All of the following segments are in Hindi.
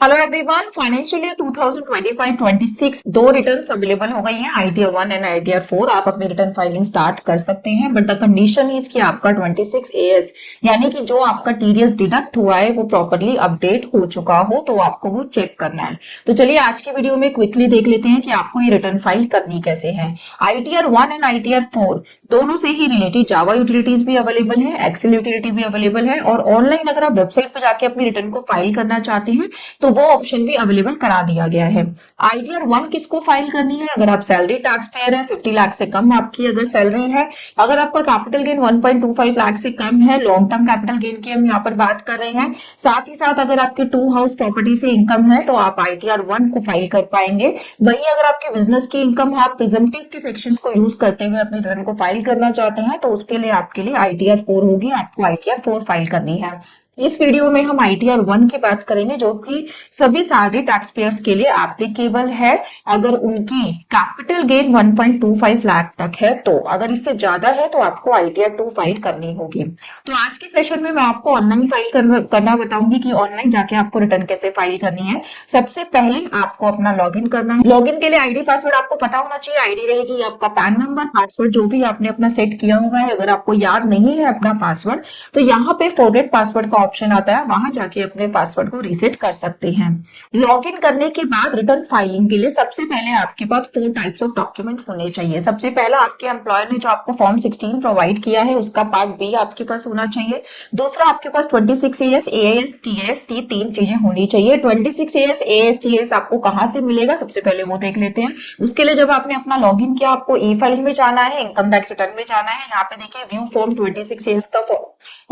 हेलो एवरीवन, फाइनेंशियल ईयर 2025-26 दो रिटर्न्स अवेलेबल हो गई हैं, आईटीआर 1 एंड आईटीआर 4। आप अपनी रिटर्न फाइलिंग स्टार्ट कर सकते हैं, बट द कंडीशन इज कि आपका 26 एएस यानी कि जो आपका टीडीएस डिडक्ट हुआ है वो प्रॉपर्ली अपडेट हो चुका हो तो आपको वो चेक करना है। तो चलिए आज की वीडियो में क्विकली देख लेते हैं कि आपको ये रिटर्न फाइल करनी कैसे है। आईटीआर 1 एंड आईटीआर 4 दोनों से ही रिलेटेड जावा यूटिलिटीज भी अवेलेबल है, एक्सेल यूटिलिटी भी अवेलेबल है, और ऑनलाइन अगर आप वेबसाइट पर जाके अपनी रिटर्न को फाइल करना चाहते हैं तो वो ऑप्शन भी अवेलेबल करा दिया गया है। आईटीआर 1 किसको फाइल करनी है? अगर आप सैलरी टैक्स पेयर है, 50 लाख से कम आपकी अगर सैलरी है, अगर आपका कैपिटल गेन 1.25 लाख से कम है, लॉन्ग टर्म कैपिटल गेन की हम यहाँ पर बात कर रहे हैं, साथ ही साथ अगर आपके 2 हाउस प्रॉपर्टी से इनकम है तो आप आईटीआर 1 को फाइल कर पाएंगे। वही अगर आपके बिजनेस की इनकम है, आप प्रिजम्पटिव के सेक्शंस को यूज करते हुए अपनी रिटर्न को फाइल करना चाहते हैं तो उसके लिए आपके लिए आईटीआर 4 होगी, आपको आईटीआर 4 फाइल करनी है। इस वीडियो में हम आईटीआर 1 की बात करेंगे जो कि सभी सैलरी टैक्स पेयर्स के लिए एप्लीकेबल है अगर उनकी कैपिटल गेन 1.25 लाख तक है। तो अगर इससे ज्यादा है तो आपको आईटीआर 2 फाइल करनी होगी। तो आज के सेशन में मैं आपको ऑनलाइन फाइल करना बताऊंगी कि ऑनलाइन जाके आपको रिटर्न कैसे फाइल करनी है। सबसे पहले आपको अपना लॉगिन करना है। लॉगिन के लिए आईडी पासवर्ड आपको पता होना चाहिए। आईडी रहेगी आपका पैन नंबर, पासवर्ड जो भी आपने अपना सेट किया हुआ है। अगर आपको याद नहीं है अपना पासवर्ड तो यहाँ पे फॉरगेट पासवर्ड का ऑप्शन आता है, वहां जाके अपने पासवर्ड को रीसेट कर सकते हैं। लॉगिन करने के बाद रिटर्न फाइलिंग के लिए सबसे पहले आपके पास 4 टाइप्स ऑफ डॉक्यूमेंट्स होने चाहिए। सबसे पहला, आपके एम्प्लॉयर ने जो आपको फॉर्म 16 प्रोवाइड किया है उसका पार्ट बी आपके पास होना चाहिए। दूसरा, आपके पास 26 एएस, एएस, टीएस की 3 चीजें होनी चाहिए। 26 एएस, एएस, टीएस आपको कहां से मिलेगा सबसे पहले वो देख लेते हैं। उसके लिए जब आपने अपना लॉगिन किया आपको ई फाइल में जाना है, इनकम टैक्स रिटर्न में जाना है। यहाँ पे देखिए व्यू फॉर्म 26 एएस का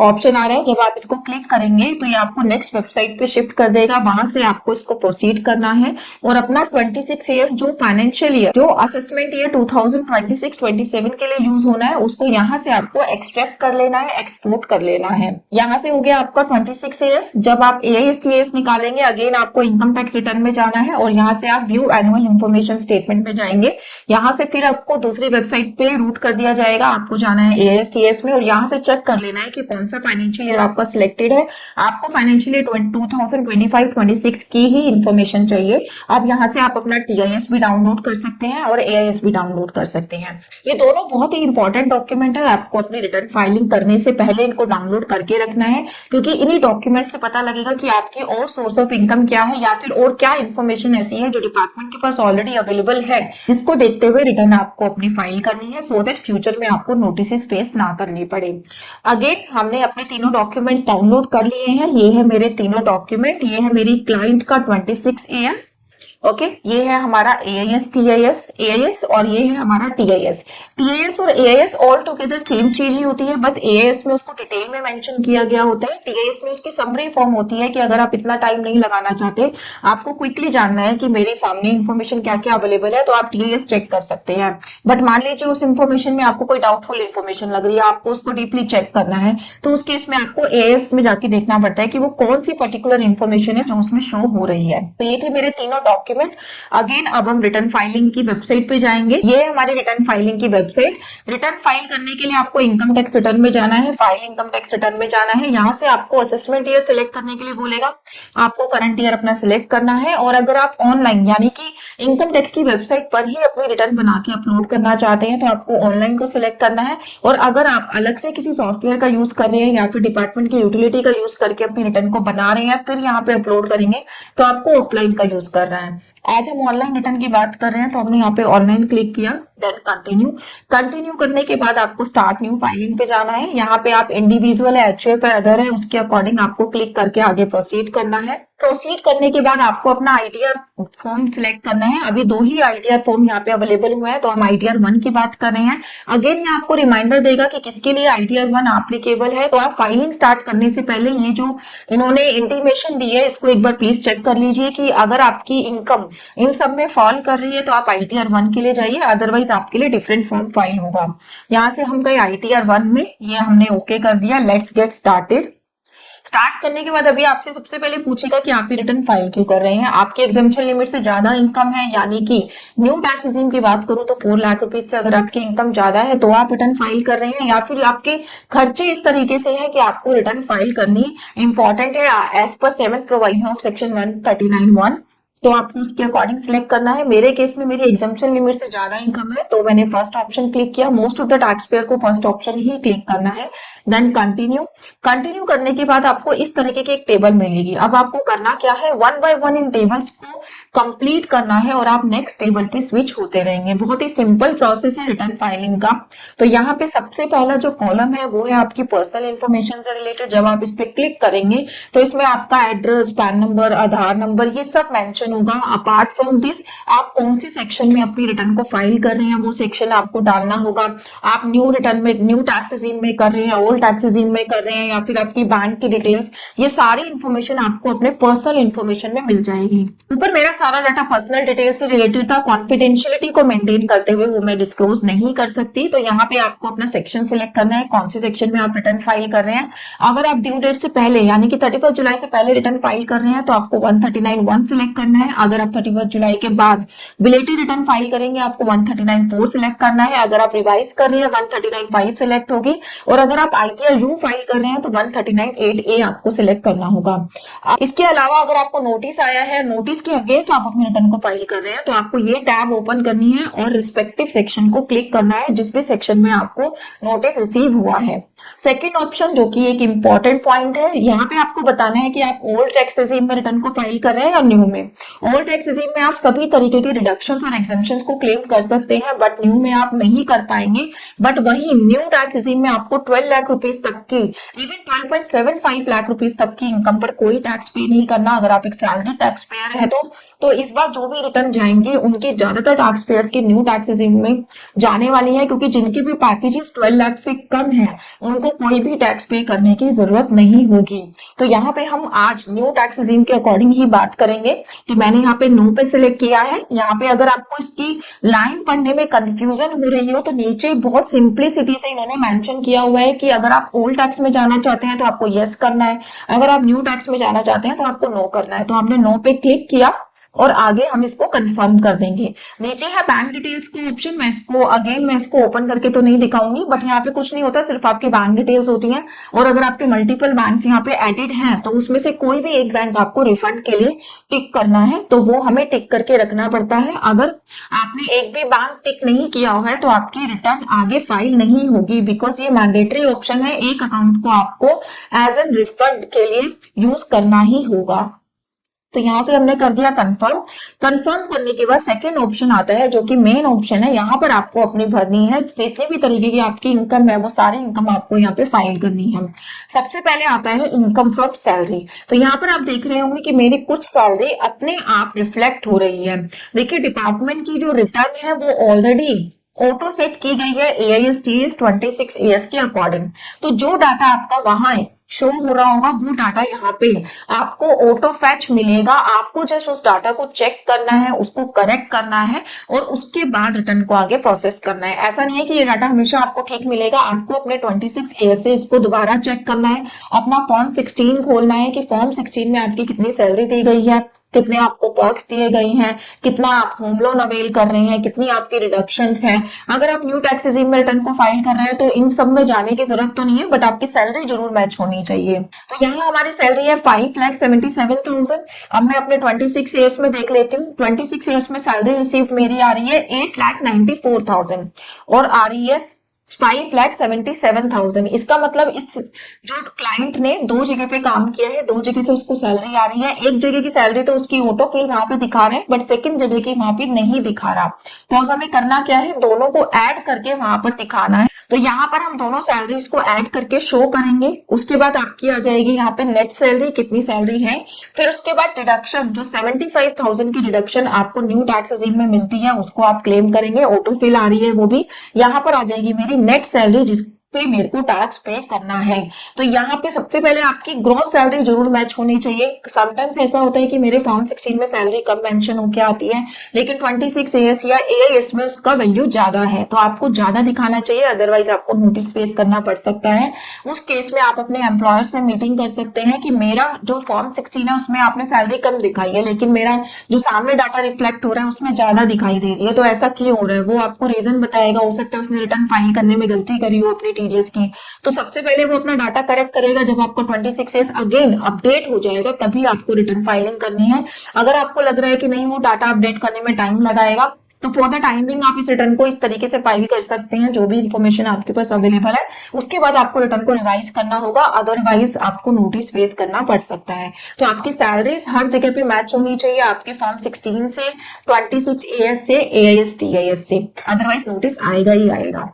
ऑप्शन आ रहा है। जब आप इसको क्लिक करेंगे तो ये आपको नेक्स्ट वेबसाइट पे शिफ्ट कर देगा, वहां से आपको इसको प्रोसीड करना है और अपना 26 ईयर्स जो फाइनेंशियल ईयर जो असेसमेंट ईयर 2026-27 के लिए यूज होना है उसको यहाँ से आपको एक्सट्रैक्ट कर लेना है, एक्सपोर्ट कर लेना है। यहाँ से हो गया आपका 26 ईयर्स। जब आप एआईएस निकालेंगे अगेन आपको इनकम टैक्स रिटर्न में जाना है और यहाँ से आप व्यू एनुअल इंफॉर्मेशन स्टेटमेंट में जाएंगे। यहाँ से फिर आपको दूसरी वेबसाइट पे रूट कर दिया जाएगा, आपको जाना है एआईएस में और यहाँ से चेक कर लेना है कि कौन सा फाइनेंशियल ईयर आपका सिलेक्टेड है। आपको फाइनेंशियल ईयर 2025-26 की ही इंफॉर्मेशन चाहिए। अब यहाँ से आप अपना टीआईएस भी डाउनलोड कर सकते हैं और एआईएस भी डाउनलोड कर सकते हैं। ये दोनों बहुत ही इंपॉर्टेंट डॉक्यूमेंट है, आपको अपनी रिटर्न फाइलिंग करने से पहले इनको डाउनलोड करके रखना है, क्योंकि इन्हीं डॉक्यूमेंट से पता लगेगा कि आपकी और सोर्स ऑफ इनकम क्या है या फिर और क्या इन्फॉर्मेशन ऐसी है जो डिपार्टमेंट के पास ऑलरेडी अवेलेबल है, जिसको देखते हुए रिटर्न आपको अपनी फाइल करनी है, सो दैट फ्यूचर में आपको नोटिस फेस ना करनी पड़े। अगेन हमने अपने तीनों डॉक्यूमेंट्स डाउनलोड कर लिए हैं। ये है मेरे तीनों डॉक्यूमेंट, ये है मेरी क्लाइंट का 26 एएस, ओके, ये है हमारा एआईएस, टीआईएस, एआईएस और ये है हमारा टीआईएस। टीआईएस और एआईएस ऑल टुगेदर सेम चीज ही होती है, बस एआईएस में उसको डिटेल में मेंशन किया गया होता है, टीआईएस में उसकी समरी फॉर्म होती है कि अगर आप इतना टाइम नहीं लगाना चाहते, आपको क्विकली जानना है कि मेरे सामने इंफॉर्मेशन क्या क्या अवेलेबल है, तो आप टीआईएस चेक कर सकते हैं। बट मान लीजिए उस इंफॉर्मेशन में आपको कोई डाउटफुल इंफॉर्मेशन लग रही है, आपको उसको डीपली चेक करना है, तो उस केस में आपको एआईएस में जाके देखना पड़ता है कि वो कौन सी पर्टिकुलर इंफॉर्मेशन है जो उसमें शो हो रही है। तो ये थे मेरे तीनों डॉक्यूमेंट। अगेन अब हम रिटर्न फाइलिंग की वेबसाइट पे जाएंगे। ये है हमारी रिटर्न फाइलिंग की वेबसाइट। रिटर्न फाइल करने के लिए आपको इनकम टैक्स रिटर्न में जाना है, फाइल इनकम टैक्स रिटर्न में जाना है। यहाँ से आपको असेसमेंट ईयर सिलेक्ट करने के लिए बोलेगा, आपको करंट ईयर अपना सिलेक्ट करना है। और अगर आप ऑनलाइन यानी कि इनकम टैक्स की वेबसाइट पर ही अपनी रिटर्न बना के अपलोड करना चाहते हैं तो आपको ऑनलाइन को सिलेक्ट करना है। और अगर आप अलग से किसी सॉफ्टवेयर का यूज कर रहे हैं या फिर डिपार्टमेंट की यूटिलिटी का यूज करके अपनी रिटर्न को बना रहे हैं फिर यहाँ पे अपलोड करेंगे तो आपको ऑफलाइन का यूज करना है। आज हम ऑनलाइन रिटर्न की बात कर रहे हैं तो हमने यहाँ पे ऑनलाइन क्लिक किया, देन कंटिन्यू। कंटिन्यू करने के बाद आपको स्टार्ट न्यू फाइलिंग पे जाना है। यहाँ पे आप इंडिविजुअल है, एचयूएफ है, अदर है, उसके अकॉर्डिंग आपको क्लिक करके आगे प्रोसीड करना है। प्रोसीड करने के बाद आपको अपना आईटीआर फॉर्म सिलेक्ट करना है। अभी 2 ही आईटीआर फॉर्म यहाँ पे अवेलेबल हुए हैं तो हम आईटीआर 1 की बात कर रहे हैं। अगेन ये आपको रिमाइंडर देगा कि किसके लिए आईटीआर 1 एप्लीकेबल है। तो आप फाइलिंग स्टार्ट करने से पहले ये जो इन्होंने इंटीमेशन दी है इसको एक बार प्लीज चेक कर लीजिए कि अगर आपकी इनकम इन सब में फॉल कर रही है तो आप आईटीआर 1 के लिए जाइए, अदरवाइज आपके लिए डिफरेंट फॉर्म फाइल होगा। यहाँ से हम गए आईटीआर 1 में, ये हमने ओके कर दिया। Let's get started. स्टार्ट करने के बाद अभी आपसे सबसे पहले पूछेगा कि आप रिटर्न फाइल क्यों कर रहे हैं। आपके एग्जामिशन लिमिट से ज्यादा इनकम है, यानी कि न्यू टैक्स रिजीम की बात करूं तो 4 लाख रुपीज से अगर आपकी इनकम ज्यादा है तो आप रिटर्न फाइल कर रहे हैं, या फिर आपके खर्चे इस तरीके से है कि आपको रिटर्न फाइल करनी इंपॉर्टेंट है as per 7th provision of section 139(1), तो आपको उसके अकॉर्डिंग सिलेक्ट करना है। मेरे केस में मेरी एग्जामिशन लिमिट से ज्यादा इनकम है तो मैंने फर्स्ट ऑप्शन क्लिक किया। Most of the tax payer को फर्स्ट ऑप्शन ही क्लिक करना है। Then continue. कंटिन्यू करने के बाद आपको इस तरीके की एक टेबल मिलेगी। अब आपको करना क्या है, 1 बाय 1 इन टेबल्स को कंप्लीट करना है और आप नेक्स्ट टेबल पे स्विच होते रहेंगे। बहुत ही सिंपल प्रोसेस है रिटर्न फाइलिंग का। तो यहाँ पे सबसे पहला जो कॉलम है वो है आपकी पर्सनल इंफॉर्मेशन से रिलेटेड। जब आप इस पे क्लिक करेंगे तो इसमें आपका एड्रेस, पैन नंबर, आधार नंबर, ये सब मेंशन होगा। अपार्ट फ्रॉम दिस आप कौन सी सेक्शन में अपनी रिटर्न को फाइल कर रहे हैं वो सेक्शन आपको डालना होगा। आप न्यू रिटर्न में, न्यू टैक्स रिजीम में कर रहे हैं, ओल्ड टैक्स रिजीम में कर रहे हैं, या फिर आपकी बैंक की डिटेल्स, ये सारी इंफॉर्मेशन आपको अपने पर्सनल इंफॉर्मेशन में मिल जाएगी। ऊपर मेरा सारा डाटा पर्सनल डिटेल से रिलेटेड था। कॉन्फिडेंशियलिटी को मेंटेन करते हुए वो मैं डिस्क्लोज नहीं कर सकती। तो यहाँ पे आपको अपना सेक्शन सिलेक्ट करना है, कौन से सेक्शन में आप रिटर्न फाइल कर रहे हैं। अगर आप ड्यू डेट से पहले यानी कि 31 जुलाई से पहले रिटर्न फाइल कर रहे हैं तो आपको 139(1) सिलेक्ट करना है। अगर आप 31 जुलाई के बाद बिलेटेड रिटर्न फाइल करेंगे आपको 139(4) सिलेक्ट करना है। अगर आप रिवाइज कर रहे हैं 139(5) सिलेक्ट होगी, और अगर आप ITR यू फाइल कर रहे हैं तो 139(8A) आपको सिलेक्ट करना होगा। इसके अलावा अगर आपको नोटिस आया है, नोटिस के अगेंस्ट आप अपनी रिटर्न को फाइल कर रहे हैं, तो आपको ये टैब ओपन करनी है और रिस्पेक्टिव सेक्शन को क्लिक करना है जिस भी सेक्शन में आपको नोटिस रिसीव हुआ है। सेकेंड ऑप्शन जो कि एक इंपॉर्टेंट पॉइंट है, यहाँ पे आपको बताना है कि आप ओल्ड टैक्स रिजीम में रिटर्न को फाइल कर रहे हैं या न्यू में। ओल्ड टैक्स रिजीम में आप सभी तरीके की रिडक्शंस और एग्जेम्पशंस को क्लेम कर सकते हैं, बट न्यू में आप नहीं कर पाएंगे। बट वही न्यू टैक्स रिजीम में आपको 12 लाख रुपीज तक की, इवन 12.75 लाख रुपीज तक की इनकम पर कोई टैक्स पे नहीं करना। अगर आप एक सैलरी टैक्स पेयर है तो इस बार जो भी रिटर्न जाएंगे उनके ज्यादातर टैक्स पेयर्स की न्यू टैक्स रिजीम में जाने वाली है, क्योंकि जिनके भी पैकेजेस 12 लाख से कम है उनको कोई भी टैक्स पे करने की जरूरत नहीं होगी। तो यहाँ पे हम आज न्यू टैक्स रिजीम के अकॉर्डिंग ही बात करेंगे। तो मैंने यहाँ पे नो पे सिलेक्ट किया है। यहाँ पे अगर आपको इसकी लाइन पढ़ने में कंफ्यूजन हो रही हो तो नीचे बहुत सिंप्लिसिटी से इन्होंने मेंशन किया हुआ है कि अगर आप ओल्ड टैक्स में जाना चाहते हैं तो आपको यस करना है, अगर आप न्यू टैक्स में जाना चाहते हैं तो आपको नो करना है। तो हमने नो पे क्लिक किया और आगे हम इसको कंफर्म कर देंगे। नीचे है बैंक डिटेल्स का ऑप्शन। मैं इसको ओपन करके तो नहीं दिखाऊंगी, बट यहाँ पे कुछ नहीं होता, सिर्फ आपकी बैंक डिटेल्स होती हैं। और अगर आपके मल्टीपल बैंक्स यहाँ पे एडिड हैं तो उसमें से कोई भी एक बैंक आपको रिफंड के लिए टिक करना है, तो वो हमें टिक करके रखना पड़ता है। अगर आपने एक भी बैंक टिक नहीं किया हुआ है तो आपकी रिटर्न आगे फाइल नहीं होगी, बिकॉज ये मैंडेटरी ऑप्शन है। एक अकाउंट को आपको एज एन रिफंड के लिए यूज करना ही होगा। तो यहां से हमने कर दिया कंफर्म। कंफर्म करने के बाद सेकंड ऑप्शन आता है जो कि मेन ऑप्शन है। यहाँ पर आपको अपनी भरनी है जितने भी तरीके की आपकी इनकम है वो सारी इनकम आपको यहाँ पे फाइल करनी है। सबसे पहले आता है इनकम फ्रॉम सैलरी। तो यहाँ पर आप देख रहे होंगे कि मेरी कुछ सैलरी अपने आप रिफ्लेक्ट हो रही है। देखिए डिपार्टमेंट की जो रिटर्न है वो ऑलरेडी ऑटो सेट की गई है AISTS 26AS के अकॉर्डिंग। तो जो डाटा आपका वहां शो हो रहा होगा वो डाटा यहाँ पे आपको ऑटो फैच मिलेगा। आपको जस्ट उस डाटा को चेक करना है, उसको करेक्ट करना है और उसके बाद रिटर्न को आगे प्रोसेस करना है। ऐसा नहीं है कि ये डाटा हमेशा आपको ठीक मिलेगा। आपको अपने 26AS से इसको दोबारा चेक करना है, अपना फॉर्म 16 खोलना है कि फॉर्म 16 में आपकी कितनी सैलरी दी गई है, कितने आपको पर्क्स दिए गए हैं, कितना आप होम लोन अवेल कर रहे हैं, कितनी आपकी रिडक्शंस हैं। अगर आप न्यू टैक्स रिजीम में रिटर्न को फाइल कर रहे हैं तो इन सब में जाने की जरूरत तो नहीं है, बट आपकी सैलरी जरूर मैच होनी चाहिए। तो यहाँ हमारी सैलरी है 5,77,000। अब मैं अपने 26AS में देख लेती हूँ। 26AS में सैलरी रिसीव मेरी आ रही है 8,94,000 और आ रही है 5,77,000। इसका मतलब इस जो क्लाइंट ने दो जगह पे काम किया है, दो जगह से उसको सैलरी आ रही है। एक जगह की सैलरी तो उसकी ऑटो फिल वहां पे दिखा रहे हैं, बट सेकंड जगह की वहां पे नहीं दिखा रहा। तो अब हमें करना क्या है, दोनों को ऐड करके वहां पर दिखाना है। तो यहाँ पर हम दोनों सैलरीज को ऐड करके शो करेंगे। उसके बाद आपकी आ जाएगी यहाँ पे नेट सैलरी, कितनी सैलरी है। फिर उसके बाद डिडक्शन, जो 75,000 की डिडक्शन आपको न्यू टैक्स रिजीम में मिलती है उसको आप क्लेम करेंगे। ऑटो फिल आ रही है वो भी। यहाँ पर आ जाएगी मेरी नेट सैलरी पे मेरे को टैक्स पे करना है। तो यहाँ पे सबसे पहले आपकी ग्रॉस सैलरी जरूर मैच होनी चाहिए। समटाइम्स ऐसा होता है कि मेरे फॉर्म 16 में सैलरी कम मेंशन होके आती है, लेकिन 26 एएस या एएस में उसका वैल्यू ज्यादा है, तो आपको ज्यादा दिखाना चाहिए, अदरवाइज आपको नोटिस फेस करना पड़ सकता है। उस केस में आप अपने एम्प्लॉयर से मीटिंग कर सकते हैं कि मेरा जो फॉर्म 16 है उसमें आपने सैलरी कम दिखाई है, लेकिन मेरा जो सामने डाटा रिफ्लेक्ट हो रहा है उसमें ज्यादा दिखाई दे रही है, तो ऐसा क्यों हो रहा है, वो आपको रीजन बताएगा। हो सकता है उसने रिटर्न फाइल करने में गलती करी हो अपनी टीडीएस की। तो सबसे पहले वो अपना डाटा करेक्ट करेगा, जब आपको 26 एज अगेन अपडेट हो जाएगा तभी आपको रिटर्न फाइलिंग करनी है। अगर आपको लग रहा है कि नहीं वो डाटा अपडेट करने में टाइम लगाएगा, तो फॉर द टाइमिंग आप इस रिटर्न को इस तरीके से फाइल कर सकते हैं, जो भी इंफॉर्मेशन आपके पास अवेलेबल है उसके बाद आपको रिटर्न को रिवाइज करना होगा, अदरवाइज आपको नोटिस फेस करना पड़ सकता है। तो आपकी सैलरीज हर जगह पे मैच होनी चाहिए, आपके फॉर्म 16 से, 26 एएस से, एआईएस टीआईएस से, अदरवाइज नोटिस आएगा ही आएगा।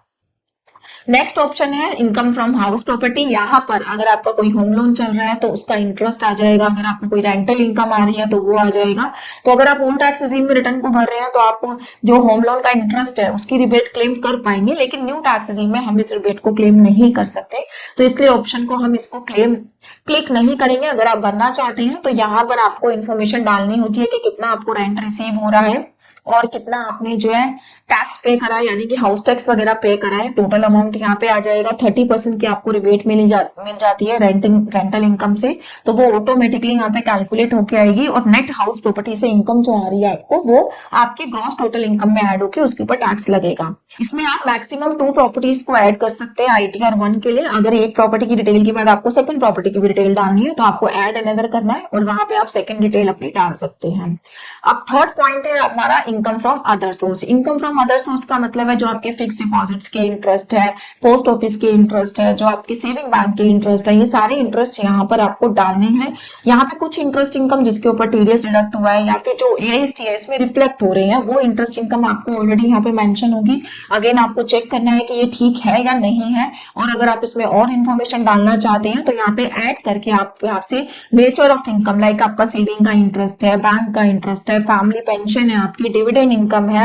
नेक्स्ट ऑप्शन है इनकम फ्रॉम हाउस प्रॉपर्टी। यहाँ पर अगर आपका कोई होम लोन चल रहा है तो उसका इंटरेस्ट आ जाएगा, अगर आपको कोई रेंटल इनकम आ रही है तो वो आ जाएगा। तो अगर आप ओल्ड टैक्स रिजीम में रिटर्न को भर रहे हैं तो आप जो होम लोन का इंटरेस्ट है उसकी रिबेट क्लेम कर पाएंगे, लेकिन न्यू टैक्स रिजीम में हम इस रिबेट को क्लेम नहीं कर सकते, तो इसलिए ऑप्शन को हम इसको क्लिक नहीं करेंगे। अगर आप भरना चाहते हैं तो यहाँ पर आपको इन्फॉर्मेशन डालनी होती है कि कितना आपको रेंट रिसीव हो रहा है और कितना आपने जो है टैक्स पे करा है, यानी कि हाउस टैक्स वगैरह पे करा है। टोटल अमाउंट यहाँ पे आ जाएगा। 30% की आपको रिबेट मिल जाती है रेंटल इनकम से, तो वो ऑटोमेटिकली यहाँ पे कैलकुलेट होके आएगी, और नेट हाउस प्रॉपर्टी से इनकम जो आ रही है आपको वो आपके ग्रॉस टोटल इनकम में ऐड होके उसके ऊपर टैक्स लगेगा। इसमें आप मैक्सिमम 2 प्रॉपर्टीज को ऐड कर सकते हैं आईटीआर 1 के लिए। अगर एक प्रॉपर्टी की डिटेल के बाद आपको सेकंड प्रॉपर्टी की भी डिटेल डालनी है तो आपको ऐड अनदर करना है और वहां पे आप सेकंड डिटेल अपनी डाल सकते हैं। अब थर्ड पॉइंट है हमारा income from other source. Income from other source का मतलब है जो आपके फिक्स डिपॉजिट्स के इंटरेस्ट है, पोस्ट ऑफिस के इंटरेस्ट है, जो आपके सेविंग बैंक के इंटरेस्ट है, ये सारे इंटरेस्ट यहाँ पर आपको डालने हैं। यहाँ पे कुछ इंटरेस्ट इनकम जिसके ऊपर टीडीएस डिडक्ट हुआ है या फिर जो एएसटीएस में रिफ्लेक्ट हो रहे हैं वो इंटरेस्ट इनकम आपको ऑलरेडी यहाँ पे मेंशन होगी। अगेन आपको चेक करना है कि ये ठीक है या नहीं है, और अगर आप इसमें और इन्फॉर्मेशन डालना चाहते हैं तो यहाँ पे ऐड करके आप यहाँ से नेचर ऑफ इनकम, लाइक आपका सेविंग का इंटरेस्ट है, बैंक का इंटरेस्ट है, फैमिली पेंशन है, आपकी डिविडेंड इनकम है,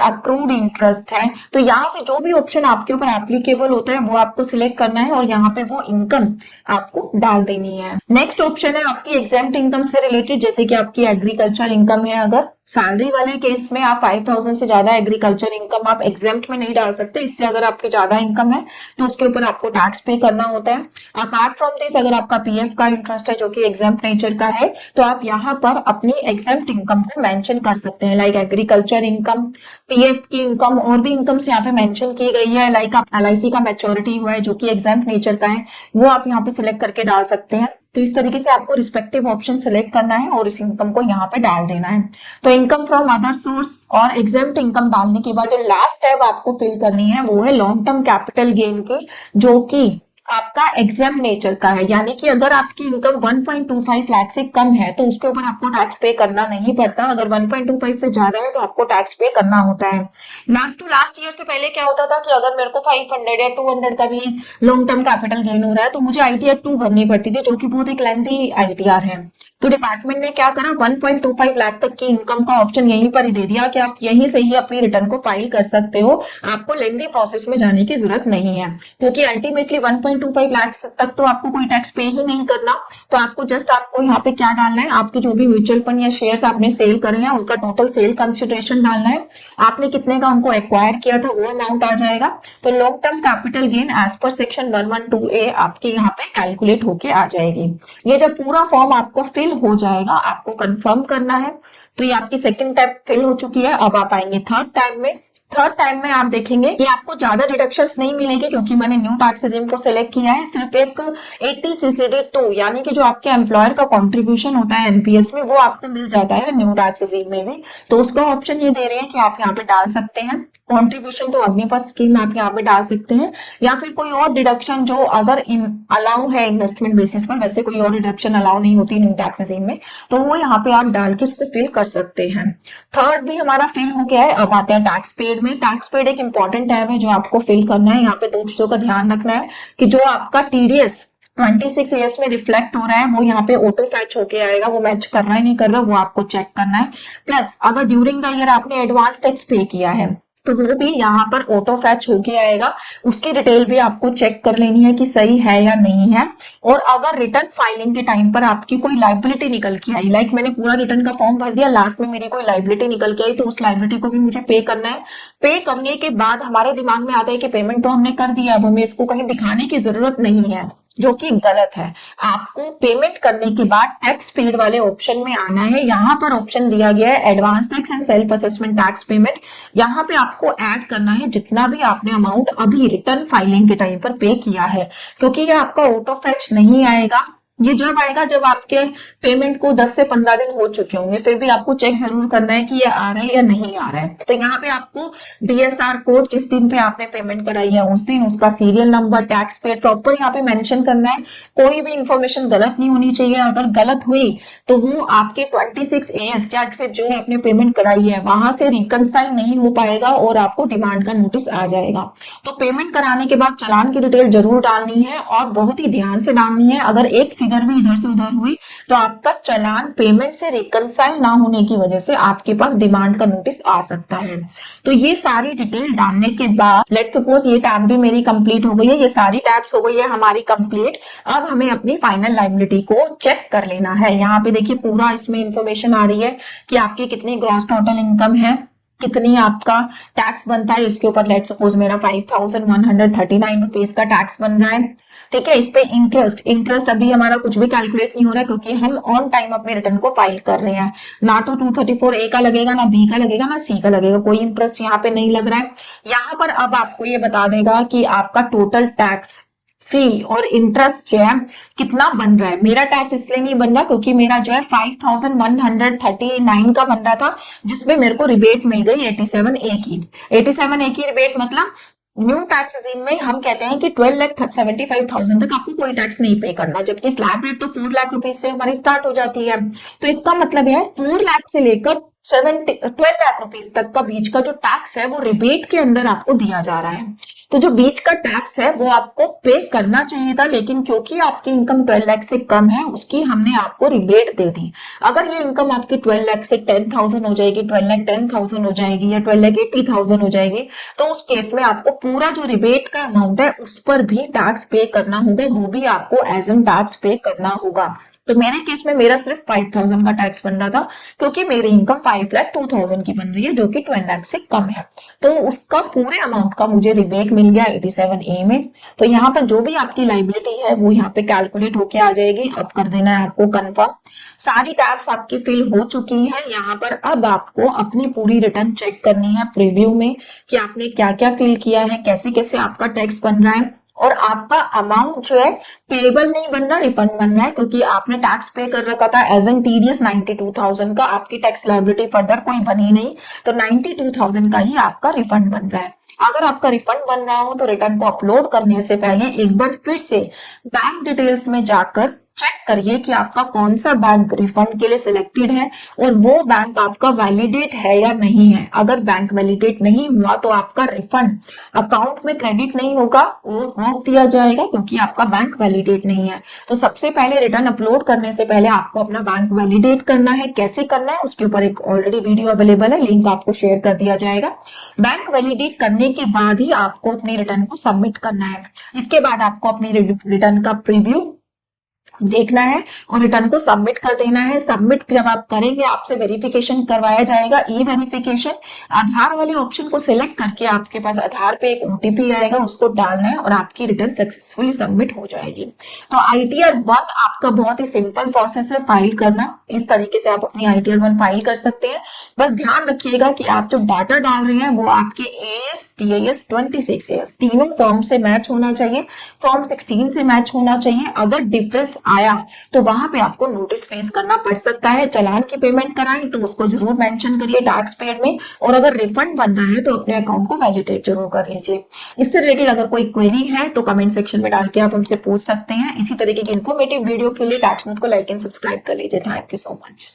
अक्रूड इंटरेस्ट है, तो यहाँ से जो भी ऑप्शन आपके ऊपर एप्लीकेबल होता है वो आपको सिलेक्ट करना है और यहाँ पे वो इनकम आपको डाल देनी है। नेक्स्ट ऑप्शन है आपकी एग्जेम्प्ट इनकम से रिलेटेड, जैसे कि आपकी एग्रीकल्चर इनकम है। अगर सैलरी वाले केस में आप 5000 से ज्यादा एग्रीकल्चर इनकम आप एग्जेम्प्ट में नहीं डाल सकते, इससे अगर आपकी ज्यादा इनकम है तो उसके ऊपर आपको टैक्स पे करना होता है। अपार्ट फ्रॉम दिस अगर आपका पीएफ का इंटरेस्ट है जो कि एग्जेम्प्ट नेचर का है तो आप यहाँ पर अपनी एग्जेम्प्ट इनकम को मेंशन कर सकते हैं, लाइक एग्रीकल्चर इनकम, पीएफ की इनकम, और भी इनकम्स यहाँ पे मेंशन की गई है, लाइक आप एलआईसी का मैच्योरिटी हुआ है जो कि एग्जेम्प्ट नेचर का है, वो आप यहाँ पे सिलेक्ट करके डाल सकते हैं। तो इस तरीके से आपको रिस्पेक्टिव ऑप्शन सेलेक्ट करना है और इस इनकम को यहाँ पे डाल देना है। तो इनकम फ्रॉम अदर सोर्स और एग्जेम्प्ट इनकम डालने के बाद जो लास्ट टैब आपको फिल करनी है वो है लॉन्ग टर्म कैपिटल गेन की, जो कि आपका एग्जेम्प्ट नेचर का है, यानी कि अगर आपकी इनकम 1.25 लाख से कम है तो उसके ऊपर आपको टैक्स पे करना नहीं पड़ता, अगर 1.25 से ज्यादा है तो आपको टैक्स पे करना होता है। लास्ट टू लास्ट ईयर से पहले क्या होता था कि अगर मेरे को 500 या 200 का भी लॉन्ग टर्म कैपिटल गेन हो रहा है तो मुझे आईटीआर 2 भरनी पड़ती थी, जो कि बहुत एक लेंथी आईटीआर है। तो डिपार्टमेंट ने क्या करा, 1.25 लाख तक की इनकम का ऑप्शन यहीं पर ही दे दिया कि आप यहीं से ही अपनी रिटर्न को फाइल कर सकते हो, आपको लेंथी प्रोसेस में जाने की जरूरत नहीं है, क्योंकि अल्टीमेटली 1.25 लाख तक तो आपको कोई टैक्स पे ही नहीं करना। तो आपको जस्ट आपको यहाँ पे क्या डालना है, आपके जो भी म्यूचुअल फंड या शेयर्स आपने सेल करे हैं उनका टोटल सेल कंसिडरेशन डालना है, आपने कितने का उनको एक्वायर किया था वो अमाउंट आ जाएगा। तो long term capital gain as पर सेक्शन 112A आपके यहाँ पे कैलकुलेट होके आ जाएगी। ये जब पूरा फॉर्म आपको फिल हो जाएगा आपको कंफर्म करना है। तो ये आपकी सेकंड टाइप फिल हो चुकी है। अब आप आएंगे थर्ड टाइप में। थर्ड टाइम में आप देखेंगे कि आपको ज्यादा डिडक्शंस नहीं मिलेगी, क्योंकि मैंने न्यू टैक्स रेजिम को सिलेक्ट किया है। सिर्फ एक 80 CCD 2 यानी कि जो आपके एम्प्लॉयर का कंट्रीब्यूशन होता है एनपीएस में वो आपको मिल जाता है न्यू टैक्स रेजिम में भी। तो उसका ऑप्शन ये दे रहे हैं कि आप यहाँ पे डाल सकते हैं कंट्रीब्यूशन, तो अग्निपथ स्कीम आप यहाँ पे डाल सकते हैं, या फिर कोई और डिडक्शन जो अगर अलाउ है इन्वेस्टमेंट बेसिस पर, वैसे कोई और डिडक्शन अलाउ नहीं होती न्यू टैक्स रेजिम में, तो वो यहाँ पे आप डाल के इसको फिल कर सकते हैं। थर्ड भी हमारा फिल हो गया है। अब आते हैं टैक्स पेड में। टैक्स पेड एक इंपॉर्टेंट टैब है जो आपको फिल करना है। यहाँ पे 2 चीजों का ध्यान रखना है कि जो आपका टीडीएस 26 ईयर्स में रिफ्लेक्ट हो रहा है वो यहाँ पे ऑटो फैच होके आएगा, वो मैच कर रहा है नहीं कर रहा वो आपको चेक करना है। प्लस अगर ड्यूरिंग द ईयर आपने एडवांस टैक्स पे किया है तो वो भी यहाँ पर ऑटो फैच होके आएगा। उसकी डिटेल भी आपको चेक कर लेनी है कि सही है या नहीं है। और अगर रिटर्न फाइलिंग के टाइम पर आपकी कोई लाइबिलिटी निकल के आई, लाइक मैंने पूरा रिटर्न का फॉर्म भर दिया, लास्ट में मेरी कोई लाइबिलिटी निकल के आई, तो उस लाइबिलिटी को भी मुझे पे करना है। पे करने के बाद हमारे दिमाग में आता है कि पेमेंट तो हमने कर दिया, अब हमें इसको कहीं दिखाने की जरूरत नहीं है, जो कि गलत है। आपको पेमेंट करने के बाद टैक्स पेड वाले ऑप्शन में आना है। यहाँ पर ऑप्शन दिया गया है advance tax and self assessment tax payment. यहाँ पे आपको ऐड करना है जितना भी आपने अमाउंट अभी रिटर्न फाइलिंग के टाइम पर पे किया है, क्योंकि ये आपका ऑटो फैच नहीं आएगा। ये जब आएगा जब आपके पेमेंट को 10 से 15 दिन हो चुके होंगे, फिर भी आपको चेक जरूर करना है कि ये आ रहा है या नहीं आ रहा है। तो यहाँ पे आपको बीएसआर कोड, जिस दिन पे आपने पेमेंट कराई है उस दिन, उसका serial number, tax paid proper यहाँ पे मेंशन करना है। कोई भी इंफॉर्मेशन गलत नहीं होनी चाहिए। अगर गलत हुई तो वो आपके 26AS या फिर जो आपने पेमेंट कराई है वहां से रिकनसाइल नहीं हो पाएगा और आपको डिमांड का नोटिस आ जाएगा। तो पेमेंट कराने के बाद चालान की डिटेल जरूर डालनी है और बहुत ही ध्यान से डालनी है। अगर एक फिगर भी इधर से उधर हुई तो आपका चालान पेमेंट से रिकनसाइल ना होने की वजह से आपके पास डिमांड का नोटिस आ सकता है। तो ये सारी डिटेल डालने के बाद लेट सपोज ये टैब भी मेरी कंप्लीट हो गई है, ये सारी टैब्स हो गई है हमारी कंप्लीट। अब हमें अपनी फाइनल लायबिलिटी को चेक कर लेना है। यहाँ पे देखिए पूरा इसमें इंफॉर्मेशन आ रही है कि आपकी कितनी ग्रॉस टोटल इनकम है, कितनी आपका टैक्स बनता है। इसके ऊपर लेट सपोज मेरा 5139 रुपीज का टैक्स बन रहा है। ठीक है, इस पे इंटरेस्ट अभी हमारा कुछ भी कैलकुलेट नहीं हो रहा है, क्योंकि हम ऑन टाइम अपने रिटर्न को फाइल कर रहे हैं। ना तो 234A का लगेगा, ना B का लगेगा, ना C का लगेगा, कोई इंटरेस्ट यहाँ पे नहीं लग रहा है। यहाँ पर अब आपको ये बता देगा कि आपका टोटल टैक्स फी और इंटरेस्ट जो है कितना बन रहा है। मेरा टैक्स इसलिए नहीं बन रहा क्योंकि मेरा जो है 5139 का बन रहा था, जिसमें मेरे को रिबेट मिल गई 87A की। 87A की रिबेट मतलब न्यू टैक्स रेजिम में हम कहते हैं कि 12,75,000 तक आपको कोई टैक्स नहीं पे करना, जबकि स्लैब रेट तो 4 लाख रुपीज से हमारी स्टार्ट हो जाती है। तो इसका मतलब है 4 लाख से लेकर 12 लाख रुपीज तक का बीच का जो टैक्स है वो रिबेट के अंदर आपको दिया जा रहा है। तो जो बीच का टैक्स है वो आपको पे करना चाहिए था, लेकिन क्योंकि आपकी इनकम 12 लाख से कम है उसकी हमने आपको रिबेट दे दी। अगर ये इनकम आपकी 12 लाख से 10,000 हो जाएगी, 12,10,000 हो जाएगी या 12,80,000 हो जाएगी, तो उस केस में आपको पूरा जो रिबेट का अमाउंट है उस पर भी टैक्स पे करना होगा, वो भी आपको एज एन टैक्स पे करना होगा। तो मेरे केस में मेरा सिर्फ 5,000 का टैक्स बन रहा था, क्योंकि मेरी इनकम 5,02,000 की बन रही है, जो कि 12 लाख से कम है। तो उसका पूरे अमाउंट का मुझे रिबेट मिल गया 87A में। तो यहाँ पर जो भी आपकी लाइबिलिटी है वो यहाँ पे कैलकुलेट होके आ जाएगी। अब कर देना है आपको कंफर्म। सारी टैब्स आपकी फिल हो चुकी है। यहाँ पर अब आपको अपनी पूरी रिटर्न चेक करनी है प्रीव्यू में कि आपने क्या क्या फिल किया है, कैसे कैसे आपका टैक्स बन रहा है। और आपका अमाउंट जो है पेबल नहीं बन रहा, रिफंड बन रहा है, क्योंकि आपने टैक्स पे कर रखा था एज एन टीडीएस 92,000 का। आपकी टैक्स लायबिलिटी फर्दर कोई बनी नहीं, तो 92,000 का ही आपका रिफंड बन रहा है। अगर आपका रिफंड बन रहा हो तो रिटर्न को अपलोड करने से पहले एक बार फिर से बैंक डिटेल्स में जाकर चेक करिए कि आपका कौन सा बैंक रिफंड के लिए सिलेक्टेड है और वो बैंक आपका वैलिडेट है या नहीं है। अगर बैंक वैलिडेट नहीं हुआ तो आपका रिफंड अकाउंट में क्रेडिट नहीं होगा, वो रोक दिया जाएगा, क्योंकि आपका बैंक वैलिडेट नहीं है। तो सबसे पहले रिटर्न अपलोड करने से पहले आपको अपना बैंक वैलिडेट करना है। कैसे करना है उसके ऊपर एक ऑलरेडी वीडियो अवेलेबल है, लिंक आपको शेयर कर दिया जाएगा। बैंक वैलिडेट करने के बाद ही आपको अपनी रिटर्न को सबमिट करना है। इसके बाद आपको अपनी रिटर्न का प्रीव्यू देखना है और रिटर्न को सबमिट कर देना है। सबमिट जब आप करेंगे आपसे वेरिफिकेशन करवाया जाएगा, ई वेरिफिकेशन। आधार वाले ऑप्शन को सिलेक्ट करके आपके पास आधार पे एक ओटीपी आएगा, उसको डालना है और आपकी रिटर्न सक्सेसफुली सबमिट हो जाएगी। तो ITR 1 आपका बहुत ही सिंपल प्रोसेस है फाइल करना। इस तरीके से आप अपनी ITR 1 फाइल कर सकते हैं। बस ध्यान रखिएगा कि आप जो डाटा डाल रहे हैं वो आपके AS, TAS, 26AS तीनों फॉर्म से मैच होना चाहिए, फॉर्म 16 से मैच होना चाहिए। अगर डिफरेंस आया तो वहां पे आपको नोटिस फेस करना पड़ सकता है। चालान की पेमेंट कराएं तो उसको जरूर मेंशन करिए टैक्स पेड में, और अगर रिफंड बन रहा है तो अपने अकाउंट को वैलिडेट जरूर कर लीजिए। इससे रिलेटेड अगर कोई क्वेरी है तो कमेंट सेक्शन में डाल के आप हमसे पूछ सकते हैं। इसी तरीके की इन्फॉर्मेटिव वीडियो के लिए टैक्स नोट को लाइक एंड सब्सक्राइब कर लीजिए। Thank you so much.